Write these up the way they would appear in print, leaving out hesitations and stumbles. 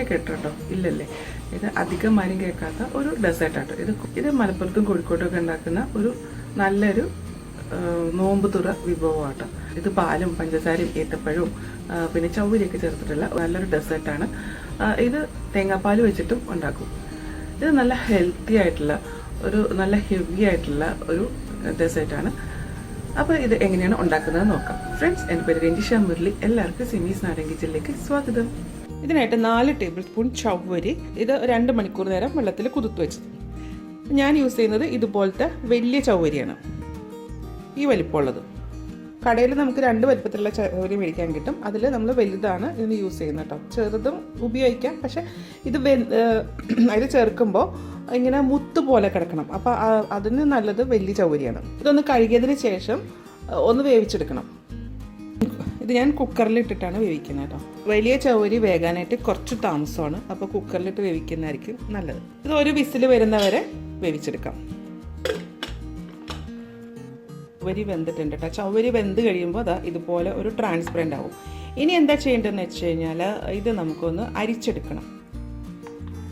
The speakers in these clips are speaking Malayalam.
പേരൊക്കെ കേട്ടോ? ഇല്ലല്ലേ? ഇത് അധികം ആരും കേൾക്കാത്ത ഒരു ഡെസേർട്ടാട്ടോ. ഇത് മലപ്പുറത്തും കോഴിക്കോട്ടും ഒക്കെ ഉണ്ടാക്കുന്ന ഒരു നല്ലൊരു നോമ്പുതുറ വിഭവമാട്ടോ. ഇത് പാലും പഞ്ചസാരയും ഏത്തപ്പഴവും പിന്നെ ചൗവരിയൊക്കെ ചേർത്തിട്ടുള്ള നല്ലൊരു ഡെസേർട്ടാണ്. ഇത് തേങ്ങാപ്പാൽ വെച്ചിട്ടും ഉണ്ടാക്കും. ഇത് നല്ല ഹെൽത്തി ആയിട്ടുള്ള ഒരു നല്ല ഹെവി ആയിട്ടുള്ള ഒരു ഡെസേർട്ടാണ്. അപ്പോൾ ഇത് എങ്ങനെയാണ് ഉണ്ടാക്കുന്നത് നോക്കാം. ഫ്രണ്ട്സ്, എൻ്റെ പേര് രഞ്ജിഷ മുരളി. എല്ലാവർക്കും സിമീസ് നാടൻ കിച്ചണിലേക്ക് സ്വാഗതം. ഇതിനായിട്ട് 4 ടേബിൾ സ്പൂൺ ചവ്വരി ഇത് 2 മണിക്കൂർ നേരം വെള്ളത്തിൽ കുതിർത്ത് വെച്ചത്. ഞാൻ യൂസ് ചെയ്യുന്നത് ഇതുപോലത്തെ വലിയ ചവ്വരിയാണ്, ഈ വലിപ്പമുള്ളത്. കടയിൽ നമുക്ക് 2 വലിപ്പത്തിലുള്ള ചവ്വരി മേടിക്കാൻ കിട്ടും. അതിൽ നമ്മൾ വലുതാണ് ഇതിന് യൂസ് ചെയ്യുന്നത് കേട്ടോ. ചെറുതും ഉപയോഗിക്കാം, പക്ഷെ ഇത് അതിൽ ചേർക്കുമ്പോൾ ഇങ്ങനെ മുത്ത് പോലെ കിടക്കണം. അപ്പോൾ അതിന് നല്ലത് വലിയ ചവ്വരിയാണ്. ഇതൊന്ന് കഴുകിയതിന് ശേഷം ഒന്ന് വേവിച്ചെടുക്കണം. ഇത് ഞാൻ കുക്കറിലിട്ടിട്ടാണ് വേവിക്കുന്നത് കേട്ടോ. വലിയ ചവ്വരി വേകാനായിട്ട് കുറച്ച് താമസമാണ്, അപ്പോൾ കുക്കറിലിട്ട് വേവിക്കുന്നതായിരിക്കും നല്ലത്. ഇത് ഒരു വിസിൽ വരുന്നവരെ വേവിച്ചെടുക്കാം. ചവ്വരി വെന്തിട്ടുണ്ട് കേട്ടോ. ചവ്വരി വെന്ത് കഴിയുമ്പോൾ അതാ ഇതുപോലെ ഒരു ട്രാൻസ്പെറൻ്റ് ആവും. ഇനി എന്താ ചെയ്യേണ്ടതെന്ന് വെച്ച് കഴിഞ്ഞാൽ ഇത് നമുക്കൊന്ന് അരിച്ചെടുക്കണം.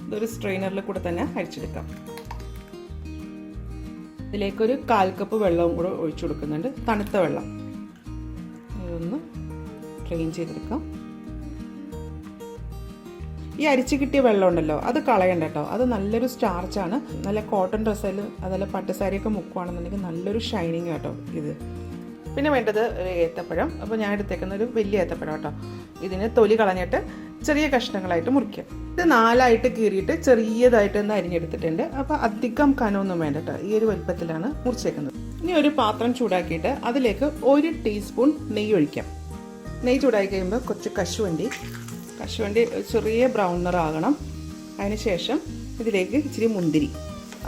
ഇതൊരു സ്ട്രെയിനറിൽ കൂടെ തന്നെ അരിച്ചെടുക്കാം. ഇതിലേക്കൊരു 1/4 കപ്പ് വെള്ളവും കൂടെ ഒഴിച്ചു കൊടുക്കുന്നുണ്ട്, തണുത്ത വെള്ളം. ഇതൊന്ന് ഡ്രെയിൻ ചെയ്തെടുക്കാം. ഈ അരിച്ച് കിട്ടിയ വെള്ളം ഉണ്ടല്ലോ, അത് കളയണ്ട കേട്ടോ. അത് നല്ലൊരു സ്റ്റാർച്ചാണ്. നല്ല കോട്ടൺ ഡ്രസ്സിൽ അതല്ല പട്ടുസാരിയൊക്കെ മുക്കുവാണെന്നുണ്ടെങ്കിൽ നല്ലൊരു ഷൈനിങ് കേട്ടോ ഇത്. പിന്നെ വേണ്ടത് ഒരു ഏത്തപ്പഴം. അപ്പോൾ ഞാൻ എടുത്തേക്കുന്ന ഒരു വലിയ ഏത്തപ്പഴം കേട്ടോ. ഇതിന് തൊലി കളഞ്ഞിട്ട് ചെറിയ കഷ്ണങ്ങളായിട്ട് മുറിക്കാം. ഇത് 4ആയിട്ട് കീറിയിട്ട് ചെറിയതായിട്ട് ഒന്ന് അരിഞ്ഞെടുത്തിട്ടുണ്ട്. അപ്പോൾ അധികം കനമൊന്നും വേണ്ട കേട്ടോ. ഈ ഒരു വലുപ്പത്തിലാണ് മുറിച്ചേക്കുന്നത്. ഇനി ഒരു പാത്രം ചൂടാക്കിയിട്ട് അതിലേക്ക് 1 ടീസ്പൂൺ നെയ്യ് ഒഴിക്കാം. നെയ്യ് ചൂടാക്കി കഴിയുമ്പോൾ കുറച്ച് കശുവണ്ടി ചെറിയ ബ്രൗൺ നിറാകണം. അതിന് ശേഷം ഇതിലേക്ക് ഇച്ചിരി മുന്തിരി,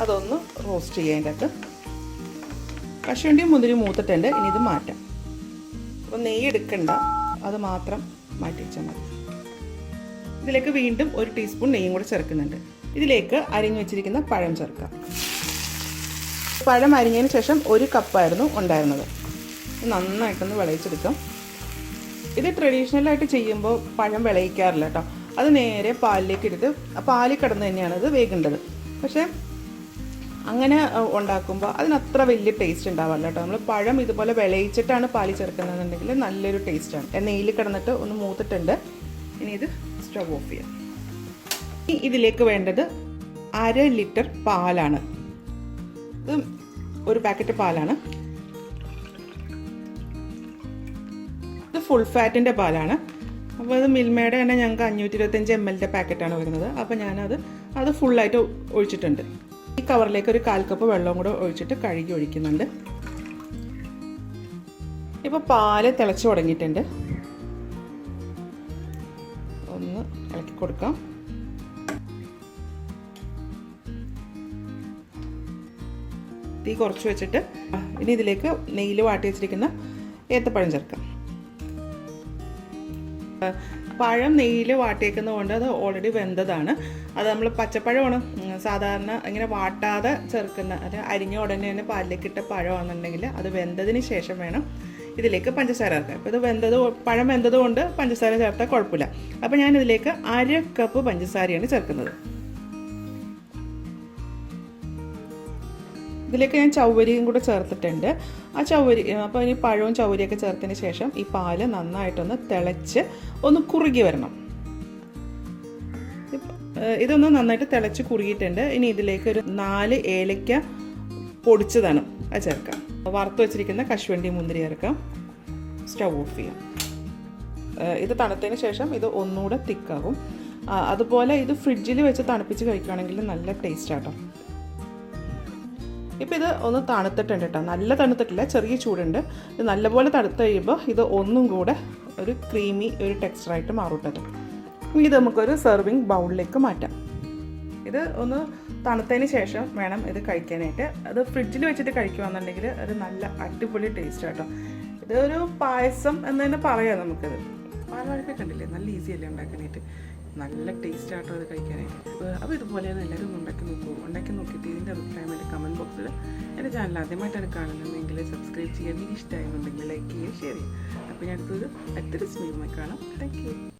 അതൊന്ന് റോസ്റ്റ് ചെയ്യേണ്ടത്. കശുവണ്ടിയും മുന്തിരി മൂത്തിട്ടുണ്ട്. ഇനി ഇത് മാറ്റാം. അപ്പോൾ നെയ്യ് എടുക്കണ്ട, അത് മാത്രം മാറ്റി വെച്ചാൽ മതി. ഇതിലേക്ക് വീണ്ടും 1 ടീസ്പൂൺ നെയ്യും കൂടെ ചേർക്കുന്നുണ്ട്. ഇതിലേക്ക് അരിഞ്ഞു വെച്ചിരിക്കുന്ന പഴം ചേർക്കാം. പഴം അരിഞ്ഞതിന് ശേഷം 1 കപ്പായിരുന്നു ഉണ്ടായിരുന്നത്. നന്നായിട്ടൊന്ന് വിളയിച്ചെടുക്കാം. ഇത് ട്രഡീഷണലായിട്ട് ചെയ്യുമ്പോൾ പഴം വിളയിക്കാറില്ല കേട്ടോ. അത് നേരെ പാലിലേക്ക് ഇട്ടിട്ട് പാലിൽ കിടന്ന് തന്നെയാണ് ഇത് വേകേണ്ടത്. പക്ഷേ അങ്ങനെ ഉണ്ടാക്കുമ്പോൾ അതിനത്ര വലിയ ടേസ്റ്റ് ഉണ്ടാവാറില്ല കേട്ടോ. നമ്മൾ പഴം ഇതുപോലെ വിളയിച്ചിട്ടാണ് പാലിൽ ചേർക്കുന്നതെന്നുണ്ടെങ്കിൽ നല്ലൊരു ടേസ്റ്റാണ്. നെയ്യിൽ കിടന്നിട്ട് ഒന്ന് മൂത്തിട്ടുണ്ട്. ഇനി ഇത് സ്റ്റവ് ഓഫ് ചെയ്യാം. ഇനി ഇതിലേക്ക് വേണ്ടത് 1/2 ലിറ്റർ പാലാണ്. ഇത് ഒരു പാക്കറ്റ് പാലാണ്. ഇത് ഫുൾ ഫാറ്റിൻ്റെ പാലാണ്. അപ്പോൾ അത് മിൽമയുടെ തന്നെ ഞങ്ങൾക്ക് 525 ml പാക്കറ്റാണ് വരുന്നത്. അപ്പോൾ ഞാനത് ഫുള്ളായിട്ട് ഒഴിച്ചിട്ടുണ്ട്. ഈ കവറിലേക്ക് ഒരു 1/4 കപ്പ് വെള്ളവും കൂടെ ഒഴിച്ചിട്ട് കഴുകി ഒഴിക്കുന്നുണ്ട്. ഇപ്പോൾ പാല് തിളച്ച് തുടങ്ങിയിട്ടുണ്ട്. ഒന്ന് ഇളക്കി കൊടുക്കാം. തീ കുറച്ച് വെച്ചിട്ട് ഇനി ഇതിലേക്ക് നെയ്യിൽ വാട്ടി വെച്ചിരിക്കുന്ന ഏത്തപ്പഴം ചേർക്കാം. പഴം നെയ്യിൽ വാട്ടിയേക്കുന്നത് കൊണ്ട് അത് ഓൾറെഡി വെന്തതാണ്. അത് നമ്മൾ പച്ചപ്പഴമാണ് സാധാരണ ഇങ്ങനെ വാട്ടാതെ ചേർക്കുന്ന, അത് അരിഞ്ഞ ഉടനെ തന്നെ പാലിലേക്ക് ഇട്ട പഴമാണെന്നുണ്ടെങ്കിൽ അത് വെന്തതിന് ശേഷം വേണം ഇതിലേക്ക് പഞ്ചസാര ചേർക്കാം. അപ്പോൾ ഇത് പഴം വെന്തത് കൊണ്ട് പഞ്ചസാര ചേർത്താൽ കുഴപ്പമില്ല. അപ്പോൾ ഞാൻ ഇതിലേക്ക് 1/2 കപ്പ് പഞ്ചസാരയാണ് ചേർക്കുന്നത്. ഇതിലേക്ക് ഞാൻ ചവ്വരിയും കൂടെ ചേർത്തിട്ടുണ്ട്. ആ ചവ്വരി അപ്പോൾ ഇനി പഴവും ചവ്വരിയൊക്കെ ചേർത്തതിന് ശേഷം ഈ പാല് നന്നായിട്ടൊന്ന് തിളച്ച് ഒന്ന് കുറുകി വരണം. ഇതൊന്ന് നന്നായിട്ട് തിളച്ച് കുറുകിയിട്ടുണ്ട്. ഇനി ഇതിലേക്ക് ഒരു 4 ഏലക്ക പൊടിച്ചതാണ് അത് ചേർക്കാം. വറുത്ത് വെച്ചിരിക്കുന്ന കശുവണ്ടി മുന്തിരി ചേർക്കാം. സ്റ്റവ് ഓഫ് ചെയ്യാം. ഇത് തണുത്തതിന് ശേഷം ഇത് ഒന്നുകൂടെ തിക്കാകും. അതുപോലെ ഇത് ഫ്രിഡ്ജിൽ വെച്ച് തണുപ്പിച്ച് കഴിക്കുകയാണെങ്കിൽ നല്ല ടേസ്റ്റ് ആട്ടോ. ഇപ്പോൾ ഇത് ഒന്ന് തണുത്തിട്ടുണ്ട് കേട്ടോ. നല്ല തണുത്തിട്ടില്ല, ചെറിയ ചൂടുണ്ട്. ഇത് നല്ലപോലെ തണുത്ത് കഴിയുമ്പോൾ ഇത് ഒന്നും കൂടെ ഒരു ക്രീമി ഒരു ടെക്സ്ചറായിട്ട് മാറും. ഇത് നമുക്കൊരു സെർവിങ് ബൗളിലേക്ക് മാറ്റാം. ഇത് ഒന്ന് തണുത്തതിന് ശേഷം വേണം ഇത് കഴിക്കാനായിട്ട്. അത് ഫ്രിഡ്ജിൽ വെച്ചിട്ട് കഴിക്കുകയാണെന്നുണ്ടെങ്കിൽ ഒരു നല്ല അടിപൊളി ടേസ്റ്റ് കേട്ടോ. ഇതൊരു പായസം എന്ന് തന്നെ പറയാം നമുക്കത്. പാൽവാഴക്ക കണ്ടില്ലേ, നല്ല ഈസി അല്ലേ ഉണ്ടാക്കാനായിട്ട്. നല്ല ടേസ്റ്റ് ആട്ടോ അത് കഴിക്കാനായിട്ട്. അപ്പോൾ ഇതുപോലെയാണ് എല്ലാവരും ഉണ്ടാക്കി നോക്കിയിട്ട് ഇതിൻ്റെ അഭിപ്രായം എൻ്റെ കമൻറ്റ് ബോക്സിൽ. എൻ്റെ ചാനൽ ആദ്യമായിട്ടാണ് കാണുന്നതെങ്കിൽ സബ്സ്ക്രൈബ് ചെയ്യാൻ, എനിക്ക് ഇഷ്ടമായിരുന്നുണ്ടെങ്കിൽ ലൈക്ക് ചെയ്യുക, ഷെയർ ചെയ്യുക. അപ്പോൾ ഞാൻ അടുത്തൊരു സ്മീവുമായി കാണാം. Thank you.